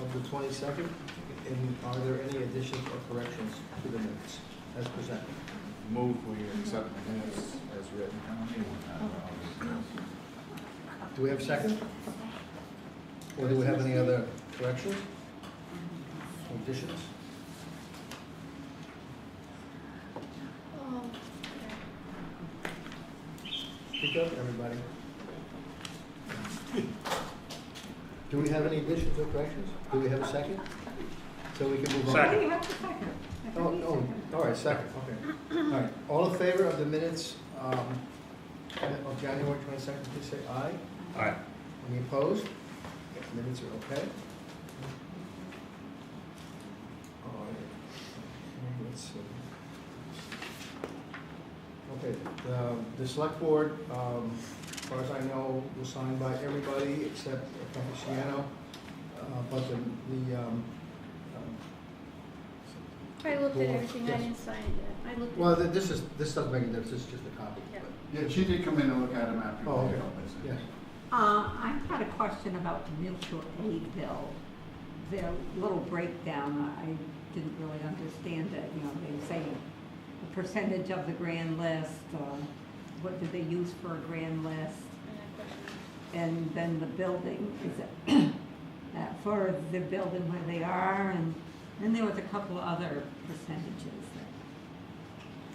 of the 22nd. And are there any additions or corrections to the minutes as presented? Move we accept the minutes as written. Do we have a second? Or do we have any other corrections or additions? Speak up, everybody. Do we have any additions or corrections? Do we have a second? So we can move on. Second. You have to second. Oh, all right, second, okay. All right, all in favor of the minutes of January 22nd, please say aye. Aye. Any opposed? Yes, minutes are okay. All right. Let's see. Okay, the select board, as far as I know, was signed by everybody except Cappuccino, but I looked at Well, everything, I yes. didn't sign it yet. I looked at. well, this doesn't make a difference, this is just a copy. Yeah. Yeah, she did come in and look at them after. Oh, okay, they yes. I had a question about the mutual aid bill. Their little breakdown, I didn't really understand it. You know, they say the percentage of the grand list, what did they use for a grand list? And that question. And then the building, is it for the building where they are, and then there was a couple of other percentages.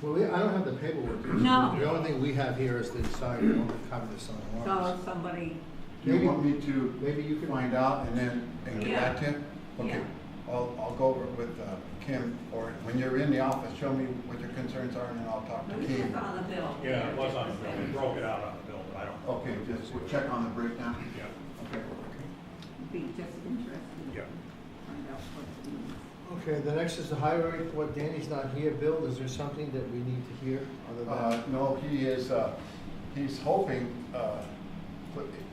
Well, I don't have the paperwork. No. The only thing we have here is the side, we want to cover this on the So warrants. somebody, Do you want me to Maybe you can. find out and then get Yeah. back to him? Okay, Yeah. I'll go over it with Kim, or when you're in the office, show me what your concerns are, and then I'll talk to it was Kim. just on the bill. Yeah, it was on the bill. We broke it out on the bill, but I don't. Okay, just we'll check on the breakdown. Yeah. Okay. Be just interested. Yeah. Find out what it means. Okay, the next is the highway report. Danny's not here. Bill, is there something that we need to hear other than? No, he is, he's hoping,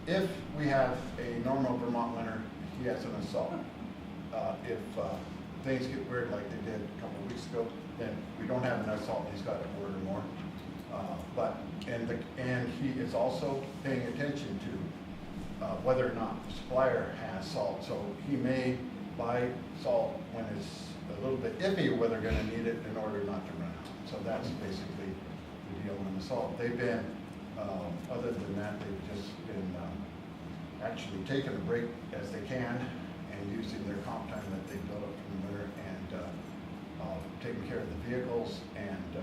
if we have a normal Vermont winter, he has an assault. If things get weird like they did a couple of weeks ago, then we don't have an assault, he's got a word or more. And he is also paying attention to whether or not the supplier has salt. So he may buy salt when it's a little bit iffy whether they're gonna need it in order not to run out. So that's basically the deal on the salt. They've been, other than that, they've just been actually taking a break as they can and using their comp time that they built up from the winter and taking care of the vehicles and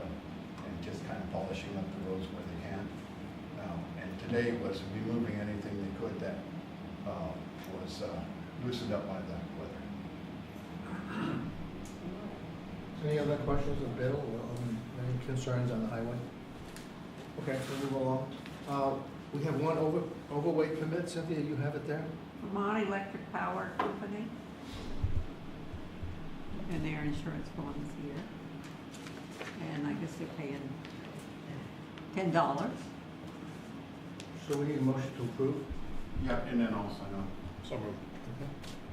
just kind of polishing up the roads where they can. And today was removing anything they could that was loosened up by the weather. Any other questions of Bill or any concerns on the highway? Okay, we'll move along. We have one overweight permit. Cynthia, you have it there? Vermont Electric Power Company. And their insurance bonds here. And I guess they're paying $10. So we need a motion to approve. Yeah, and then also, no. So moved. Okay.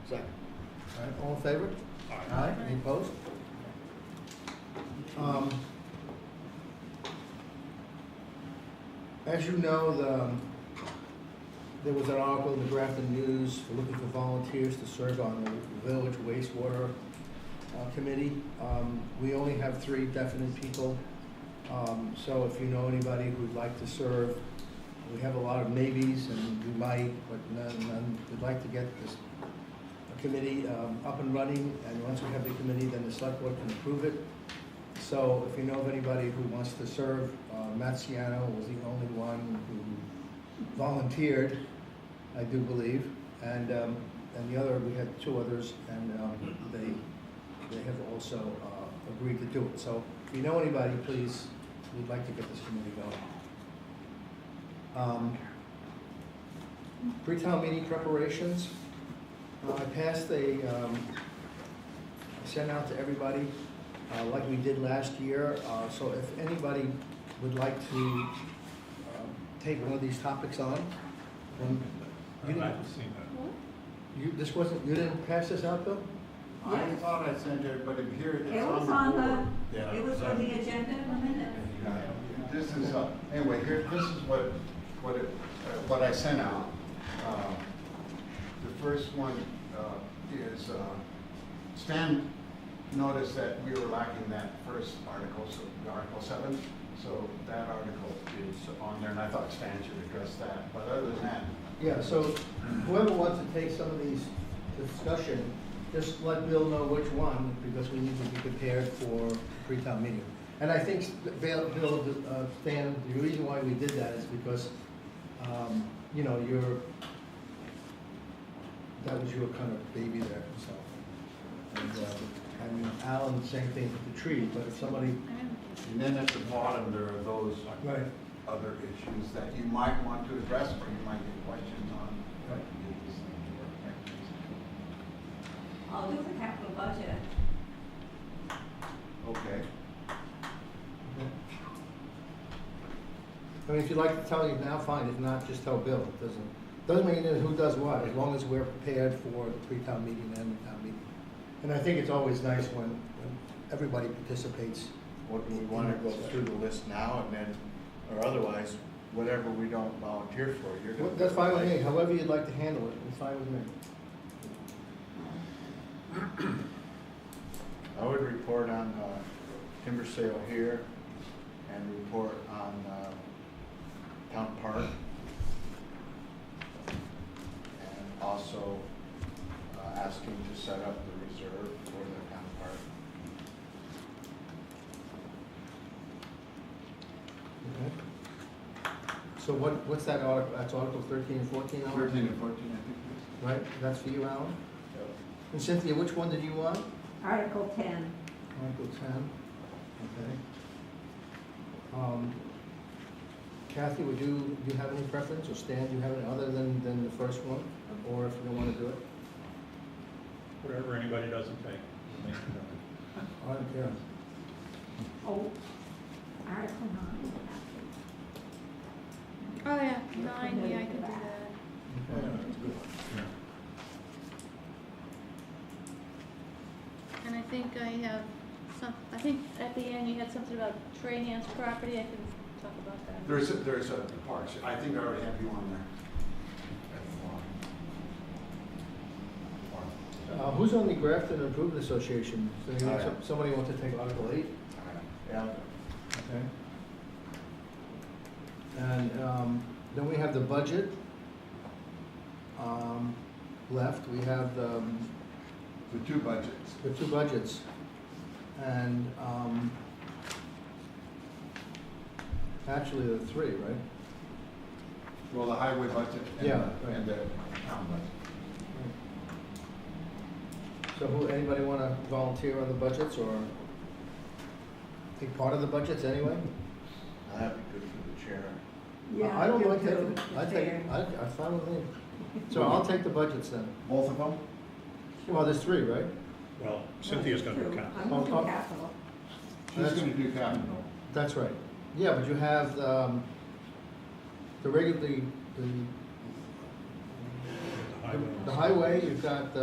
Second. All right, all in favor? Aye. Any opposed? As you know, there was an article in the Grafton News looking for volunteers to serve on the village wastewater committee. We only have 3 definite people. So if you know anybody who'd like to serve, we have a lot of maybes and we might, but none. We'd like to get this committee up and running, and once we have the committee, then the select board can approve it. So if you know of anybody who wants to serve, Matt Ciano was the only one who volunteered, I do believe, and the other, we had 2 others, and they have also agreed to do it. So if you know anybody, please, we'd like to get this committee going. Pre-town meeting preparations. I passed I sent out to everybody like we did last year. So if anybody would like to take one of these topics on, you I haven't seen that. you didn't pass this out, Bill? I thought I sent everybody here. It was on board. the, it was on the agenda in a minute. This is, anyway, here, this is what I sent out. The first one is, Stan noticed that we were lacking that first article, so Article 7. So that article is on there, and I thought Stan should address that. But other than that, Yeah, so whoever wants to take some of these discussion, just let Bill know which one, because we need to be prepared for pre-town meeting. And I think, Bill, Stan, the reason why we did that is because, you know, that was your kind of baby there, so. And Alan, same thing with the tree, but if somebody, and then at the bottom, there are those right, other issues that you might want to address, or you might get questions on. Right. I'll do the capital budget. Okay. I mean, if you'd like to tell you now, fine, if not, just tell Bill. It doesn't make any difference who does what, as long as we're prepared for the pre-town meeting and the town meeting. And I think it's always nice when everybody participates. What do we want to go through the list now and then, or otherwise, whatever we don't volunteer for, you're Well, going to. that's fine with me, however you'd like to handle it, it's fine with me. I would report on timber sale here and report on town park. And also asking to set up the reserve for the town park. Okay. So what's that article, that's Article 13 and 14, Alan? 13 and 14, I think. Right, that's for you, Alan? And Cynthia, which one did you want? Article 10. Article 10, okay. Kathy, do you have any preference, or Stan, do you have any other than the first one? Or if you don't want to do it? Whatever anybody doesn't take. I don't care. Oh, Article 9. Oh, yeah, 9, yeah, I could do that. Okay. And I think I have I think at the end you had something about Trahan's property, I can talk about that. There's a parks, I think I already have you on there. Who's on the Grafton Improvement Association? So you want I am. somebody wants to take Article 8? Yeah. Okay. And then we have the budget left. We have The two budgets. the two budgets. And actually the three, right? Well, the highway budget and, Yeah, the, right. and the town budget. So anybody want to volunteer on the budgets or take part of the budgets anyway? That'd be good for the chair. I don't you mind do. taking it. I It's take fair. it. I'm fine with me. So I'll take the budgets then. Both of them? Well, there's three, right? Well, Cynthia's gonna do True. capital. I'm gonna do Oh, capital. She's gonna do capital. That's right. Yeah, but you have the regularly, the highway, you've got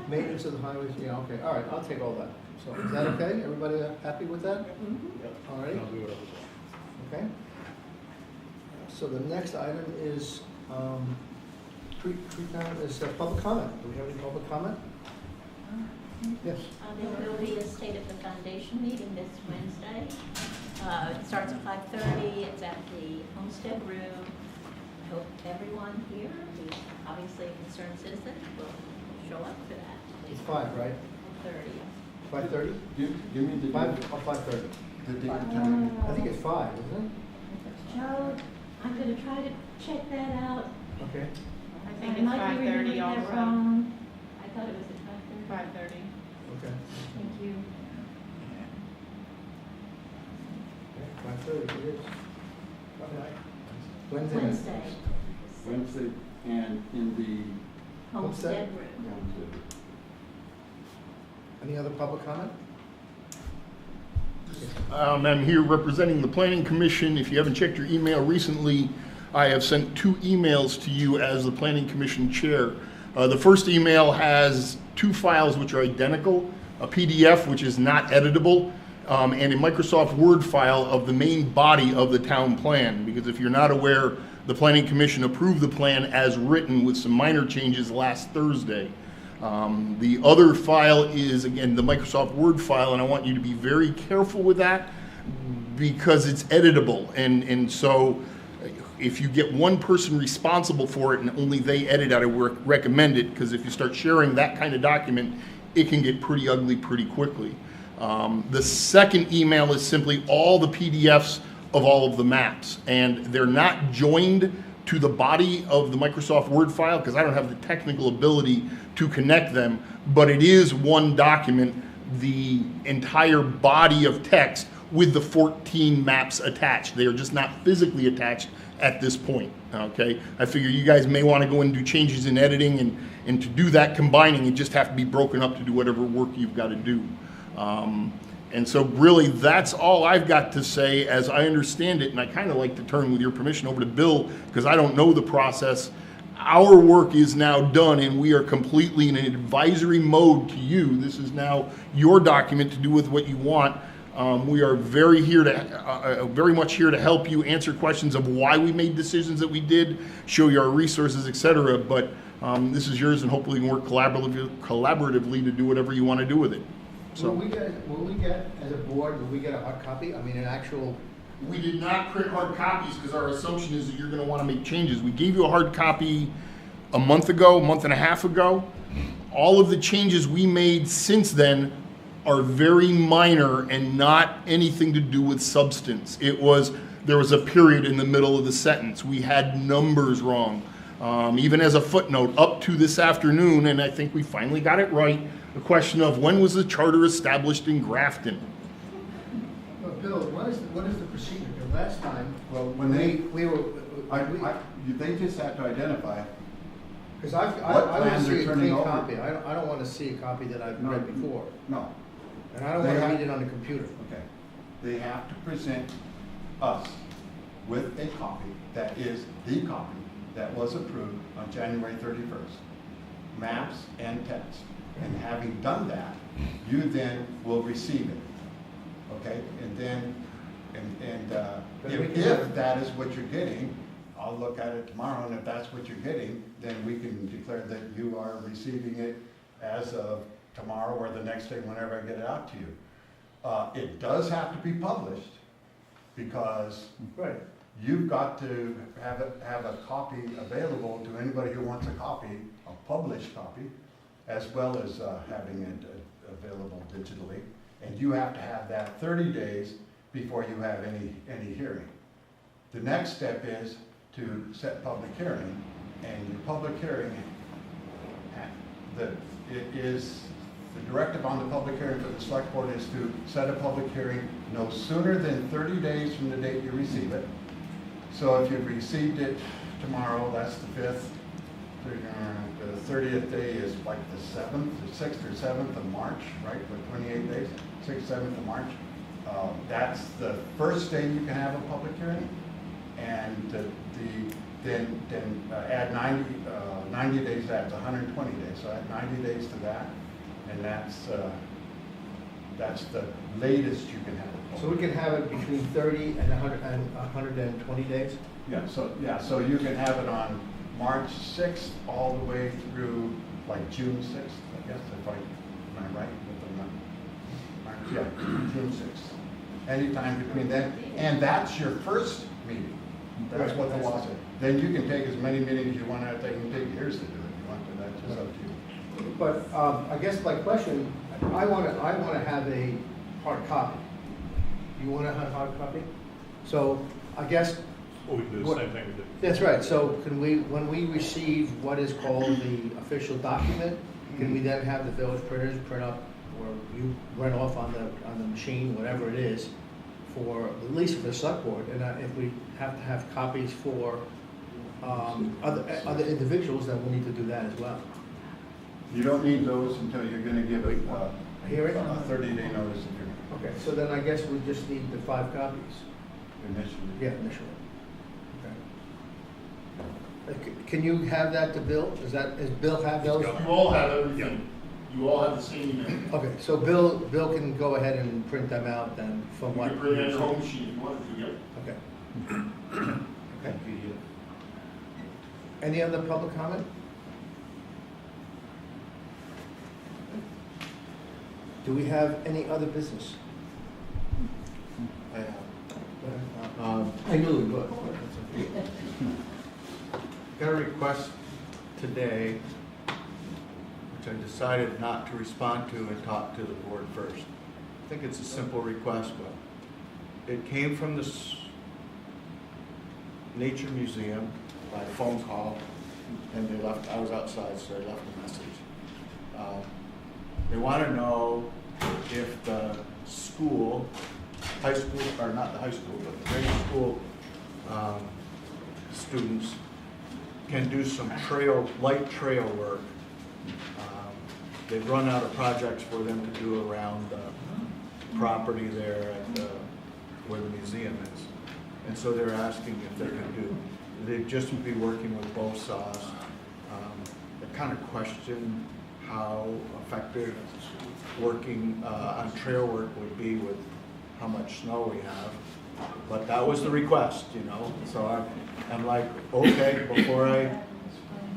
maintenance of the highways, yeah, okay, all right, I'll take all that. So is that okay? Everybody happy with that? Mhm. All right, I'll do it. okay. So the next item is, public comment. Do we have any public comment? Yes. There will be a State of the Foundation meeting this Wednesday. It starts at 5:30. It's at the Homestead Room. I hope everyone here, who's obviously a concerned citizen, will show up for that. It's 5, right? 5:30. 5:30? Give me the 5 or 5:30? The date and time. I think it's 5, isn't Joe, I'm going to try to check that out. it? Okay. I think it's might be 5:30 remembering that also. wrong. I thought it was at 5:30. 5:30. Okay. Thank you. 5:30 it is. Wednesday. Wednesday. Wednesday and in the. Homestead Room. Any other public comment? I'm here representing the Planning Commission. If you haven't checked your email recently, I have sent 2 emails to you as the Planning Commission Chair. The first email has 2 files which are identical, a PDF which is not editable, and a Microsoft Word file of the main body of the town plan. Because if you're not aware, the Planning Commission approved the plan as written with some minor changes last Thursday. The other file is, again, the Microsoft Word file, and I want you to be very careful with that because it's editable. And so if you get one person responsible for it and only they edit, I would recommend it, because if you start sharing that kind of document, it can get pretty ugly pretty quickly. The second email is simply all the PDFs of all of the maps, and they're not joined to the body of the Microsoft Word file because I don't have the technical ability to connect them, but it is one document, the entire body of text with the 14 maps attached. They are just not physically attached at this point, okay? I figure you guys may want to go and do changes in editing, and to do that combining, you just have to be broken up to do whatever work you've got to do. And so really, that's all I've got to say as I understand it, and I kind of like to turn, with your permission, over to Bill, because I don't know the process. Our work is now done, and we are completely in an advisory mode to you. This is now your document to do with what you want. We are very much here to help you answer questions of why we made decisions that we did, show you our resources, etc. But this is yours, and hopefully we can work collaboratively to do whatever you want to do with it. So Will we get, as a board, will we get a hard copy? I mean, an actual... we did not print hard copies because our assumption is that you're going to want to make changes. We gave you a hard copy a month and a half ago. All of the changes we made since then are very minor and not anything to do with substance. There was a period in the middle of the sentence. We had numbers wrong. Even as a footnote, up to this afternoon, and I think we finally got it right, the question of when was the charter established in Grafton? But Bill, what is the procedure? Because last time, Well, when they, we were... they just have to identify. Because I What want to plans see they're a turning clean over? copy. I don't want to see a copy that I've read before. No, And I don't They want to have- read it on the computer. okay. They have to present us with a copy that is the copy that was approved on January 31st. Maps and text. And having done that, you then will receive it. Okay? And then, if that is what you're getting, I'll look at it tomorrow, and if that's what you're getting, then we can declare that you are receiving it as of tomorrow or the next day, whenever I get it out to you. It does have to be published, because Right. you've got to have a copy available to anybody who wants a copy, a published copy, as well as having it available digitally. And you have to have that 30 days before you have any hearing. The next step is to set public hearing, and your public hearing, the directive on the public hearing for the select board is to set a public hearing no sooner than 30 days from the date you receive it. So if you've received it tomorrow, that's the 5th, the 30th day is like the 7th, the 6th or 7th of March, right, for 28 days, 6th, 7th of March. That's the first day you can have a public hearing, and then add 90 days, that's 120 days, so add 90 days to that, and that's the latest you can have a public. So we can have it between 30 and 120 days? So you can have it on March 6th all the way through like June 6th, I guess, am I right with the number? Yeah, June 6th. Anytime between then, and that's your first meeting. That's what the law says. Then you can take as many meetings as you want to take, and take years to do it if you want to, that's just up to you. But I guess my question, I want to have a hard copy. You want to have a hard copy? So I guess... Well, we do the same thing we did. That's right. So can we, when we receive what is called the official document, can we then have the village printers print up, or you run off on the machine, whatever it is, for, at least for the select board, and if we have to have copies for other individuals, then we'll need to do that as well. You don't need those until you're going to give a Hearing? 30-day notice of hearing Okay, so then I guess we just need the 5 copies. initially. Yeah, initially. Okay. Can you have that to Bill? Does Bill have those? You all have everything. You all have the same email. Okay, so Bill can go ahead and print them out then from You what? can print it on your home machine if you wanted to, yep. Okay. Okay. Any other public comment? Do we have any other business? I have. I knew we would. Got a request today, which I decided not to respond to and talk to the board first. I think it's a simple request, but it came from the Nature Museum by phone call, and they left, I was outside, so they left a message. They want to know if the school, high school, or not the high school, but the grade school students can do some light trail work. They've run out of projects for them to do around the property there at where the museum is. And so they're asking if they can do, they'd just be working with bow saws. They kind of question how effective working on trail work would be with how much snow we have. But that was the request, you know, so I'm like, okay,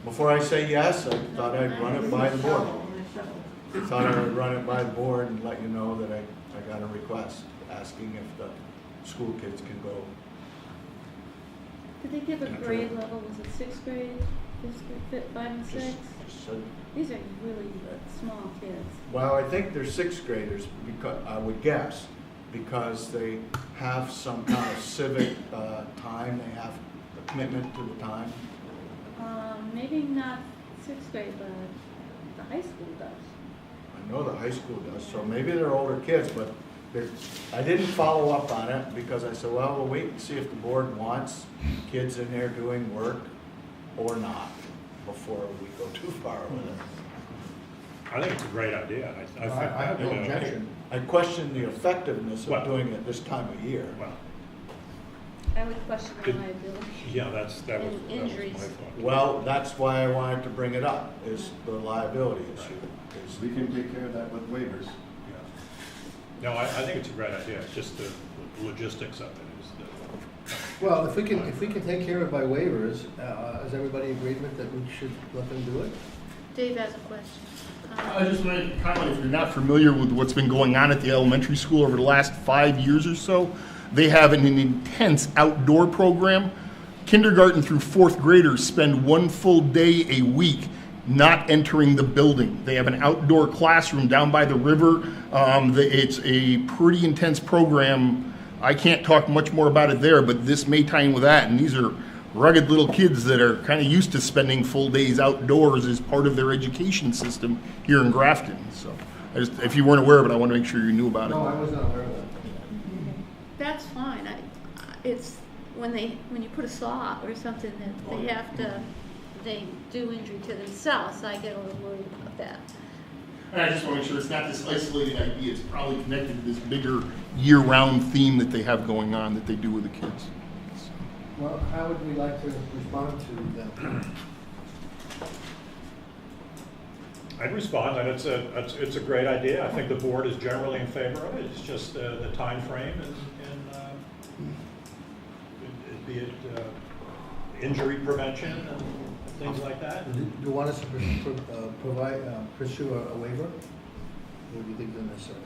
before I say yes, I thought I'd run it by the board. Thought I would run it by the board and let you know that I got a request asking if the school kids can go. Did they give a grade level? Was it sixth grade, fifth grade, 5 and 6? Just said, These are really small kids. well, I think they're sixth graders, because I would guess, because they have some kind of civic time, they have a commitment to the time. Maybe not sixth grade, but the high school does. I know the high school does, so maybe they're older kids, but I didn't follow up on it because I said, well, we'll wait and see if the board wants kids in there doing work or not before we go too far with it. I think it's a great idea. I have no you know, objection. I question the effectiveness Well- of doing it this time of year. Well, I would question Good. reliability. yeah, that was my Injuries. thought. Well, that's why I wanted to bring it up, is the liability issue. is- We can take care of that with waivers. Yeah. No, I think it's a great idea. It's just the logistics of it is Well, if we can take care of it by waivers, is everybody in agreement that we should let them do it? Dave has a question. I just want to comment, if you're not familiar with what's been going on at the elementary school over the last 5 years or so, they have an intense outdoor program. Kindergarten through fourth graders spend 1 full day a week not entering the building. They have an outdoor classroom down by the river. It's a pretty intense program. I can't talk much more about it there, but this may tie in with that. And these are rugged little kids that are kind of used to spending full days outdoors as part of their education system here in Grafton. So if you weren't aware of it, I want to make sure you knew about it. No, I was not aware of that. That's fine. It's when you put a saw or something that they do injury to themselves, I get a little worried about that. And I just want to make sure it's not this isolated idea. It's probably connected to this bigger year-round theme that they have going on that they do with the kids. Well, how would we like to respond to them? I'd respond, and it's a great idea. I think the board is generally in favor of it. It's just the time frame and be it injury prevention and things like that. Do you want us to pursue a waiver? Or do you think they're necessary?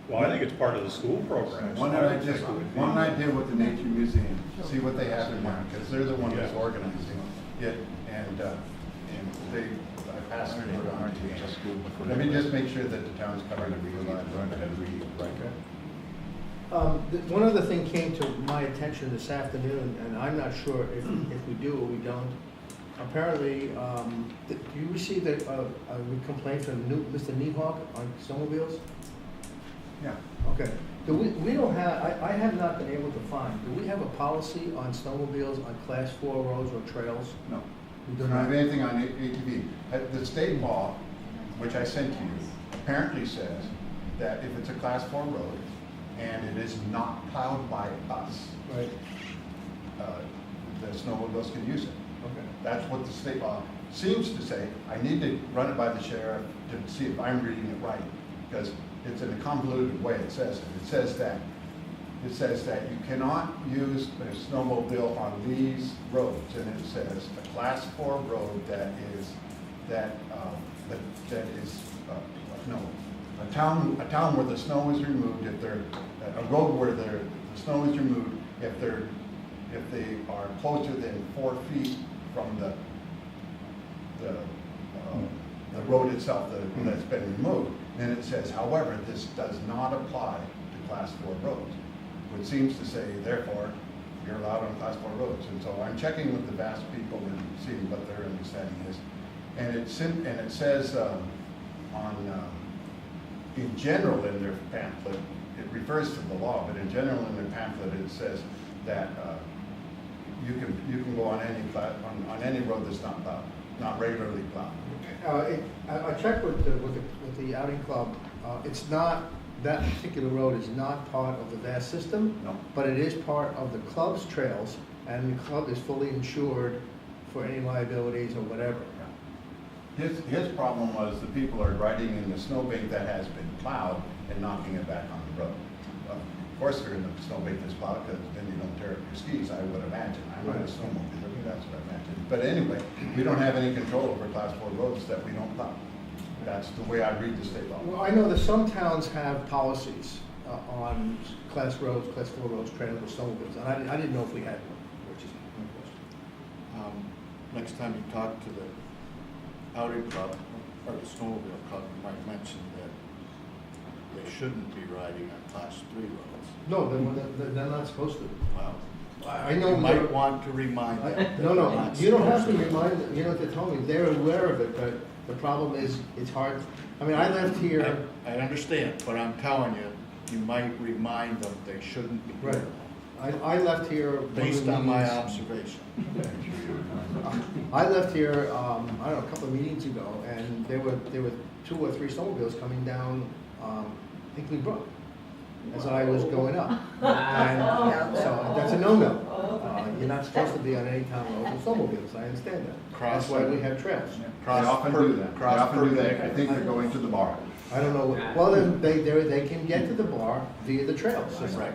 Well, I think it's part of the school program. Why don't I just, why don't I deal with the Nature Museum, see what they have in mind, because they're the one that's organizing it, and they, I passed it on to you. Let me just make sure that the town's covered and we One other thing came to my attention this afternoon, and I'm not sure if we do or we don't. Apparently, do you receive a complaint from Mr. Niehawk on snowmobiles? Yeah. Okay. Do we don't have, I have not been able to find, do we have a policy on snowmobiles on class 4 roads or trails? No. We We do don't not. have anything on ATV. The state law, which I sent to you, apparently says that if it's a class 4 road and it is not plowed by us, Right. the snowmobiles can use it. Okay. That's what the state law seems to say. I need to run it by the sheriff to see if I'm reading it right, because it's in a convoluted way. It says that it says that you cannot use a snowmobile on these roads, and it says a class 4 road that is, no, a town where the snow is removed, a road where the snow is removed, if they are closer than 4 feet from the road itself that's been removed. And it says, however, this does not apply to class 4 roads, which seems to say, therefore, you're allowed on class 4 roads. And so I'm checking with the VAST people and seeing what their understanding is. And it says in general in their pamphlet, it refers to the law, but in general in their pamphlet it says that you can go on any road that's not plowed, not regularly plowed. I checked with the outing club. It's not, that particular road is not part of the VAS system. No. But it is part of the club's trails, and the club is fully insured for any liabilities or whatever. His problem was the people are riding in the snowbank that has been plowed and knocking it back on the road. Of course they're in the snowbank that's plowed, because then you don't tear up your skis, I would imagine. I'm not a snowmobiler, but that's what I imagine. But anyway, we don't have any control over class 4 roads that we don't plow. That's the way I read the state law. Well, I know that some towns have policies on class roads, class 4 roads, trailers, snowmobiles, and I didn't know if we had one, which is my question. Next time you talk to the outing club or the snowmobile club, you might mention that they shouldn't be riding on class 3 roads. No, they're not supposed to. Wow. I know. You might want to remind them. that No, they're no, not you don't have to supposed remind them, you know what they told me, they're aware of it, but the problem is, it's hard. I mean, I left here, I understand, but I'm telling you, you might remind them they shouldn't be doing right, that. I left here. Based on my observation. I left here, I don't know, a couple of meetings ago, and there were 2 or 3 snowmobiles coming down, Hinkley Brook as I was going up. And so that's a no-no. You're not supposed to be on any town road with snowmobiles, I understand that. That's why we have trails. They often do that. They often do that. I think they're going to the bar. I don't know, well, then they can get to the bar via the trails. So, Right.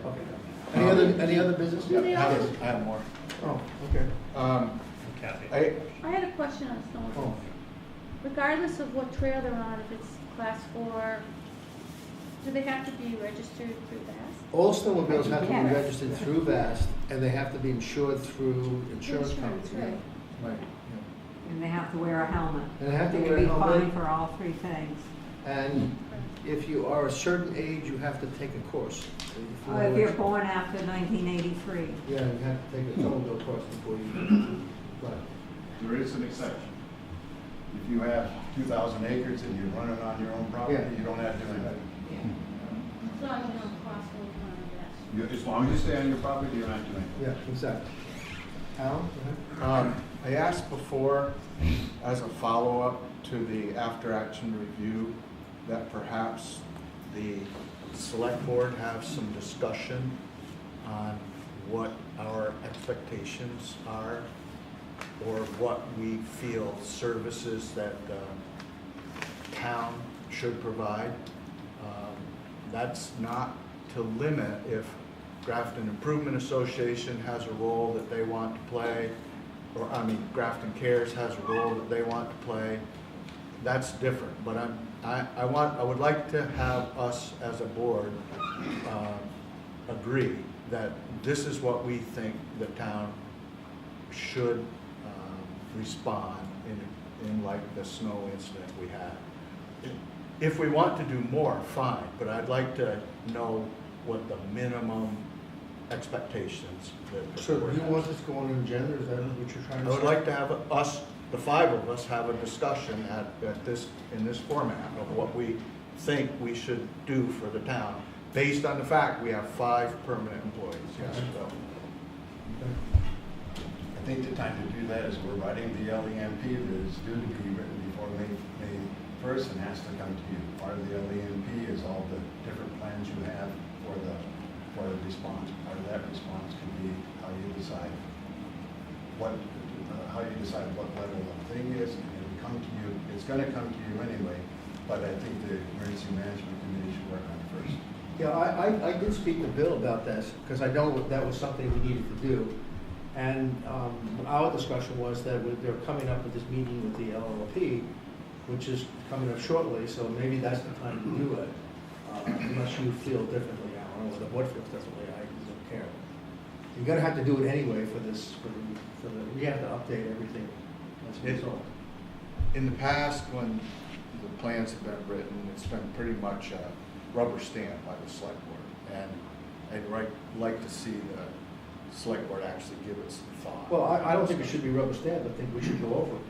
okay. Any other business? Do they I also- have more. Oh, okay. Kathy. I had a question on snowmobiles. Oh. Regardless of what trail they're on, if it's class 4, do they have to be registered through VAS? All snowmobiles have to be Yes. registered through VAST, and they have to be insured through insurance companies. Right. Right. And they have to wear a helmet. And they have to They wear a can be helmet. fined for all 3 things. And if you are a certain age, you have to take a course. If you're born after 1983. Yeah, you have to take a snowmobile course before you. Right. There is an exception. If you have 2,000 acres and you're running on your own property, Yeah. you don't have to do anything. As long as you don't cross over on VAS. As long as you stay on your property, you're not doing anything. Yeah, exactly. Alan, go ahead. I asked before, as a follow-up to the after-action review, that perhaps the select board have some discussion on what our expectations are, or what we feel services that town should provide. That's not to limit if Grafton Improvement Association has a role that they want to play, or, Grafton Cares has a role that they want to play. That's different, but I would like to have us as a board agree that this is what we think the town should respond in like the snow incident we had. If we want to do more, fine, but I'd like to know what the minimum expectations that the So board you has. want this to go on an agenda, is that what you're trying to I say? would like to have us, the 5 of us, have a discussion in this format of what we think we should do for the town, based on the fact we have 5 permanent employees. Yes, so. I think the time to do that is we're writing the LEMP that is due to be written before May 1st and has to come to you. Part of the LEMP is all the different plans you have for the response. Part of that response can be how you decide what level of thing is, and it'll come to you. It's going to come to you anyway, but I think the emergency management committee should work on it first. Yeah, I did speak to Bill about this, because I know that was something we needed to do. And our discussion was that they're coming up with this meeting with the LLP, which is coming up shortly, so maybe that's the time to do it. Unless you feel differently, Alan, or the board feels differently, I don't care. You're gonna have to do it anyway for this, we have to update everything as a result. In the past, when the plans have been written, it's been pretty much a rubber stamp by the select board. And I'd like to see the select board actually give it some thought. Well, I don't think it should be rubber stamped, I think we should go over it.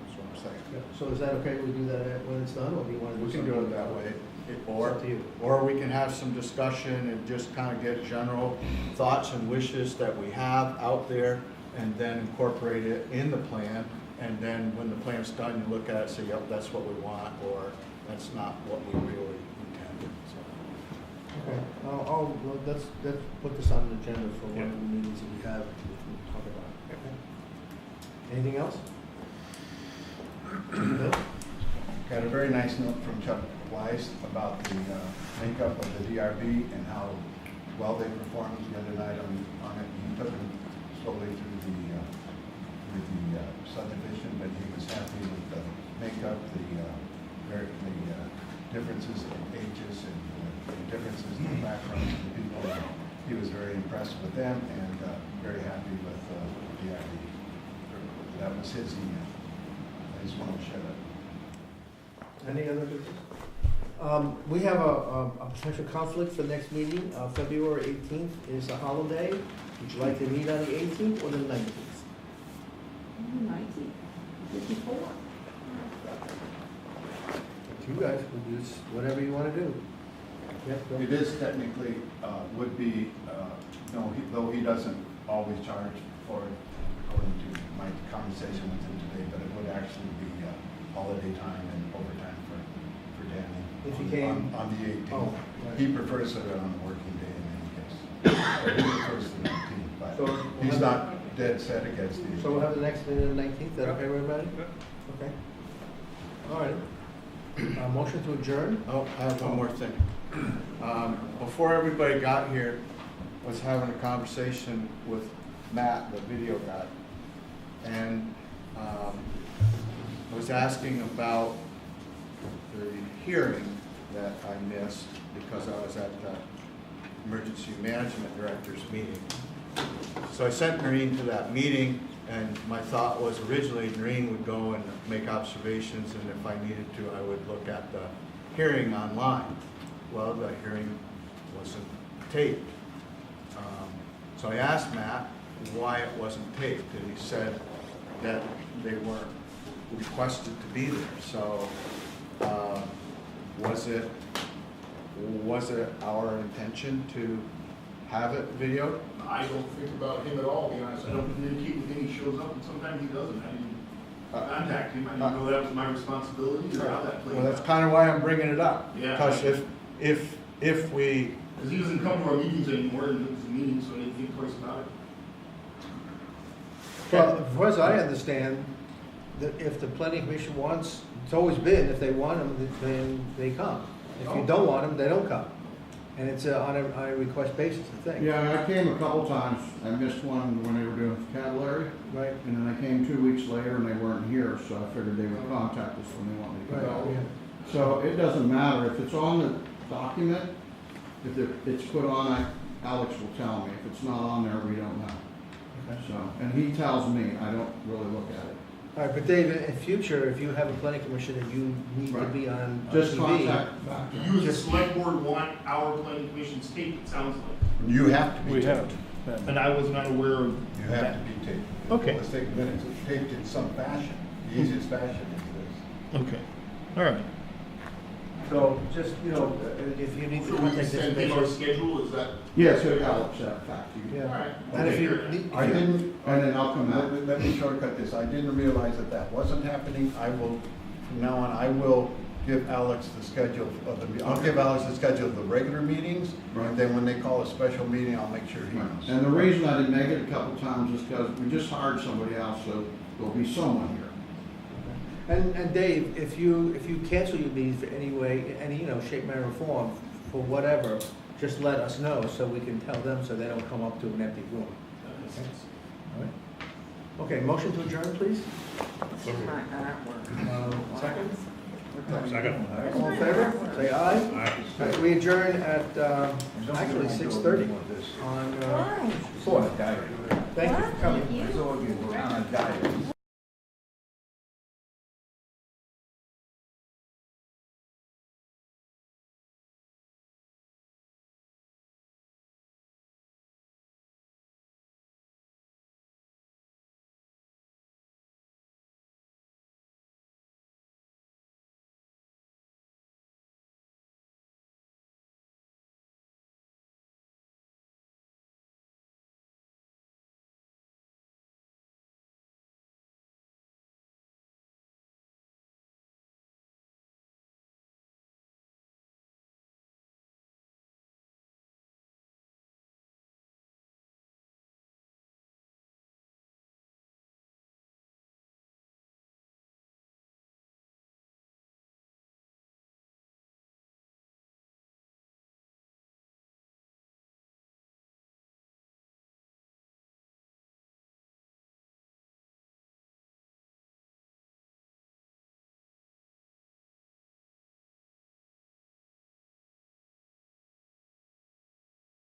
That's what I'm saying. Yeah. So is that okay, we do that when it's done, or do you want to do We can something? do it that way. It's up to you. Or we can have some discussion and just kind of get general thoughts and wishes that we have out there, and then incorporate it in the plan. And then when the plan's done, you look at it and say, yep, that's what we want, or that's not what we really intended. So, Okay, well, let's put this on the agenda for one of the meetings that we have, we can talk about it. Okay. Anything else? Bill? Got a very nice note from Chuck Weiss about the makeup of the DRB and how well they performed the other night on it. He took them slowly through the subdivision, but he was happy with the makeup, the differences in ages and the differences in the backgrounds of the people. He was very impressed with them and very happy with the DRB. That was his email. I just want to share that. Any other business? We have a potential conflict for the next meeting. February 18th is a holiday. Would you like to meet on the 18th or the 19th? 54. You guys will do whatever you want to do. Yep, Bill? It is technically, would be, no, though he doesn't always charge for it, according to my conversation with him today, but it would actually be holiday time and overtime for Danny. If he came- On the 18th. Oh, right. He prefers it on a working day in any case. But he prefers the 19th, but So we'll he's have not dead set against the 18th. So we'll have the next meeting on the 19th, is that okay with everybody? Okay. All right. Motion to adjourn? oh, I have one more thing. Before everybody got here, I was having a conversation with Matt, the video guy, and I was asking about the hearing that I missed because I was at the Emergency Management Director's meeting. So I sent Noreen to that meeting, and my thought was originally Noreen would go and make observations, and if I needed to, I would look at the hearing online. Well, the hearing wasn't taped. So I asked Matt why it wasn't taped, and he said that they weren't requested to be there. So was it our intention to have it videoed? I don't think about him at all, to be honest. I don't communicate with him, he shows up, and sometimes he doesn't. I didn't contact him, I didn't know that was my responsibility, or how that played Well, that's out. kind of why I'm bringing it up. Yeah. Because if we, Because he doesn't come to our meetings anymore, and it was a meeting, so I didn't think twice about it. Well, as far as I understand, that if the planning commission wants, it's always been, if they want them, then they come. If you don't want them, they don't come. And it's on a request basis, I think. Yeah, I came a couple times. I missed one when they were doing Catalari, Right? and then I came 2 weeks later and they weren't here, so I figured they would contact us when they wanted to Right, go. yeah. So it doesn't matter. If it's on the document, if it's put on, Alex will tell me. If it's not on there, we don't know. Okay. So, and he tells me, I don't really look at it. All right, but Dave, in future, if you have a planning commission and you need to Right. be on Just TV. contact back. Do you as a select board want our planning commission's tape, it sounds like? You have to be We taped. have. And I was not aware of You have to be taped. Okay. Let's take minutes, it's taped in some fashion. The easiest fashion is this. Okay, all right. So just, if you need to So we contact can this send him our commission. schedule, is that? Yeah, so Alex, fact to you. Yeah. All right. And if you, Okay. need- I didn't, And then I'll come out. let me shortcut this. I didn't realize that wasn't happening. I will, from now on, I will give Alex the schedule I'll give Alex the schedule of the regular meetings. Right. And then when they call a special meeting, I'll make sure he knows. And the reason I didn't make it a couple times is because we just hired somebody else, so there'll be someone here. and Dave, if you cancel your meetings for any way, any, shape, manner, or form, for whatever, just let us know so we can tell them so they don't come up to an empty room. Okay? All right. Okay, motion to adjourn, please? Second? Second. All in favor? Say aye. Aye. All right, we adjourn at, actually 6:30 on, 4th. Thank you for coming. You? So, on a diet.